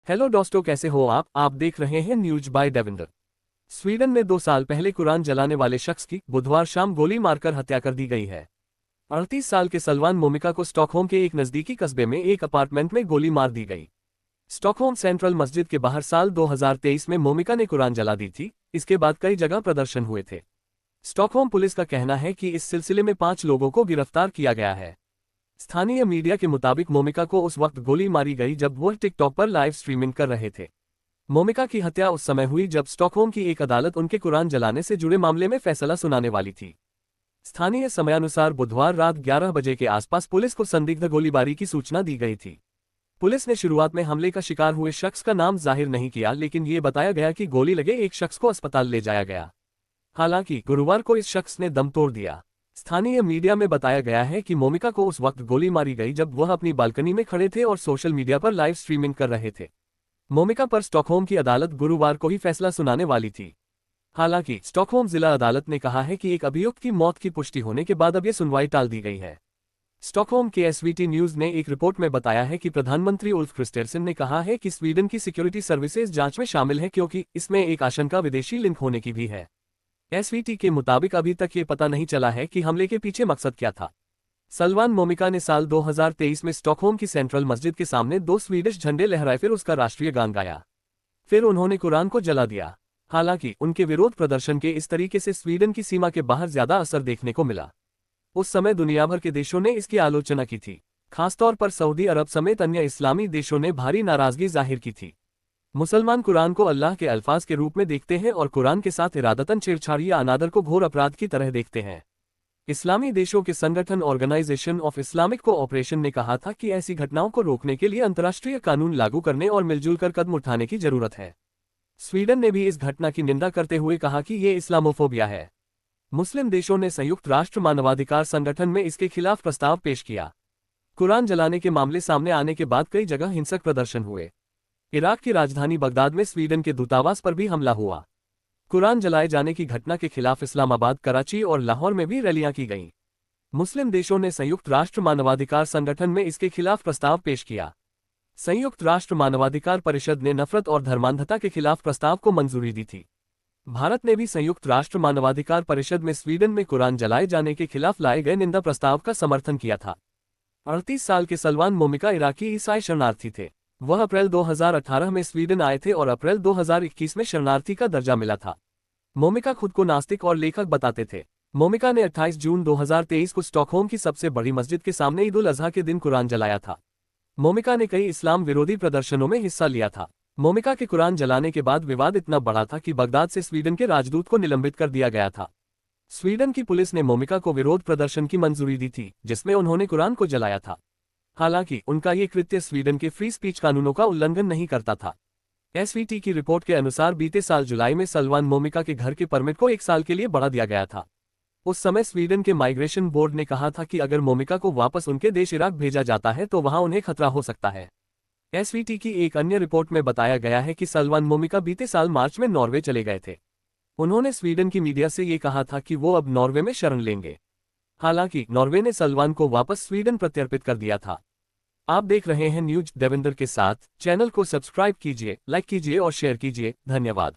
Hello दोस्तों, कैसे हो आप देख रहे हैं न्यूज बाय देवेंद्र। स्वीडन में 2 साल पहले कुरान जलाने वाले शख्स की बुधवार शाम गोली मारकर हत्या कर दी गई है। 38 साल के सलवान मोमिका को स्टॉकहोम के एक नजदीकी कस्बे में एक अपार्टमेंट में गोली मार दी गई। स्टॉकहोम सेंट्रल मस्जिद के बाहर साल 2023 में मोमिका ने कुरान जला दी थी। इसके बाद कई जगह प्रदर्शन हुए थे। स्टॉकहोम पुलिस का कहना है कि इस सिलसिले में 5 लोगों को गिरफ्तार किया गया है। स्थानीय मीडिया के मुताबिक मोमिका को उस वक्त गोली मारी गई जब वह टिकटॉक पर लाइव स्ट्रीमिंग कर रहे थे। मोमिका की हत्या उस समय हुई जब स्टॉकहोम की एक अदालत उनके कुरान जलाने से जुड़े मामले में फैसला सुनाने वाली थी। स्थानीय समयानुसार बुधवार रात 11 बजे के आसपास पुलिस को संदिग्ध गोलीबारी की सूचना दी गई थी। पुलिस ने शुरुआत में हमले का शिकार हुए शख्स का नाम जाहिर नहीं किया, लेकिन ये बताया गया कि गोली लगे एक शख्स को अस्पताल ले जाया गया। हालांकि गुरुवार को इस शख्स ने दम तोड़ दिया। स्थानीय मीडिया में बताया गया है कि मोमिका को उस वक्त गोली मारी गई जब वह अपनी बालकनी में खड़े थे और सोशल मीडिया पर लाइव स्ट्रीमिंग कर रहे थे। मोमिका पर स्टॉकहोम की अदालत गुरुवार को ही फैसला सुनाने वाली थी। हालांकि स्टॉकहोम जिला अदालत ने कहा है कि एक अभियुक्त की मौत की पुष्टि होने के बाद अब यह सुनवाई टाल दी गई है। स्टॉकहोम के एसवीटी न्यूज ने एक रिपोर्ट में बताया है कि प्रधानमंत्री उल्फ क्रिस्टेरसन ने कहा है कि स्वीडन की सिक्योरिटी सर्विसेज जांच में शामिल है, क्योंकि इसमें एक आशंका विदेशी लिंक होने की भी है। एसवीटी के मुताबिक अभी तक ये पता नहीं चला है कि हमले के पीछे मकसद क्या था। सलवान मोमिका ने साल 2023 में स्टॉकहोम की सेंट्रल मस्जिद के सामने 2 स्वीडिश झंडे लहराए, फिर उसका राष्ट्रीय गान गाया। फिर उन्होंने कुरान को जला दिया। हालांकि उनके विरोध प्रदर्शन के इस तरीके से स्वीडन की सीमा के बाहर ज्यादा असर देखने को मिला। उस समय दुनिया भर के देशों ने इसकी आलोचना की थी। खासतौर पर सऊदी अरब समेत अन्य इस्लामी देशों ने भारी नाराजगी जाहिर की थी। मुसलमान कुरान को अल्लाह के अल्फाज के रूप में देखते हैं और कुरान के साथ इरादतन छेड़छाड़ या अनादर को घोर अपराध की तरह देखते हैं। इस्लामी देशों के संगठन ऑर्गेनाइजेशन ऑफ इस्लामिक कोऑपरेशन ने कहा था कि ऐसी घटनाओं को रोकने के लिए अंतर्राष्ट्रीय कानून लागू करने और मिलजुल कर कदम उठाने की जरूरत है। स्वीडन ने भी इस घटना की निंदा करते हुए कहा कि ये इस्लामोफोबिया है। मुस्लिम देशों ने संयुक्त राष्ट्र मानवाधिकार संगठन में इसके खिलाफ प्रस्ताव पेश किया। कुरान जलाने के मामले सामने आने के बाद कई जगह हिंसक प्रदर्शन हुए। इराक की राजधानी बगदाद में स्वीडन के दूतावास पर भी हमला हुआ। कुरान जलाए जाने की घटना के खिलाफ इस्लामाबाद, कराची और लाहौर में भी रैलियां की गईं। मुस्लिम देशों ने संयुक्त राष्ट्र मानवाधिकार संगठन में इसके खिलाफ प्रस्ताव पेश किया। संयुक्त राष्ट्र मानवाधिकार परिषद ने नफरत और धर्मांधता के खिलाफ प्रस्ताव को मंजूरी दी थी। भारत ने भी संयुक्त राष्ट्र मानवाधिकार परिषद में स्वीडन में कुरान जलाए जाने के खिलाफ लाए गए निंदा प्रस्ताव का समर्थन किया था। 38 साल के सलवान मोमिका इराकी ईसाई शरणार्थी थे। वह अप्रैल 2018 में स्वीडन आए थे और अप्रैल 2021 में शरणार्थी का दर्जा मिला था। मोमिका खुद को नास्तिक और लेखक बताते थे। मोमिका ने 28 जून 2023 को स्टॉकहोम की सबसे बड़ी मस्जिद के सामने ईद उल अजहा के दिन कुरान जलाया था। मोमिका ने कई इस्लाम विरोधी प्रदर्शनों में हिस्सा लिया था। मोमिका के कुरान जलाने के बाद विवाद इतना बढ़ा था कि बगदाद से स्वीडन के राजदूत को निलंबित कर दिया गया था। स्वीडन की पुलिस ने मोमिका को विरोध प्रदर्शन की मंजूरी दी थी, जिसमें उन्होंने कुरान को जलाया था। हालांकि उनका ये कृत्य स्वीडन के फ्री स्पीच कानूनों का उल्लंघन नहीं करता था। एसवीटी की रिपोर्ट के अनुसार बीते साल जुलाई में सलवान मोमिका के घर के परमिट को 1 साल के लिए बढ़ा दिया गया था। उस समय स्वीडन के माइग्रेशन बोर्ड ने कहा था कि अगर मोमिका को वापस उनके देश इराक भेजा जाता है तो वहां उन्हें खतरा हो सकता है। एसवीटी की एक अन्य रिपोर्ट में बताया गया है कि सलवान मोमिका बीते साल मार्च में नॉर्वे चले गए थे। उन्होंने स्वीडन की मीडिया से ये कहा था कि वो अब नॉर्वे में शरण लेंगे। हालांकि नॉर्वे ने सलवान को वापस स्वीडन प्रत्यर्पित कर दिया था। आप देख रहे हैं न्यूज देवेंद्र के साथ। चैनल को सब्सक्राइब कीजिए, लाइक कीजिए और शेयर कीजिए। धन्यवाद।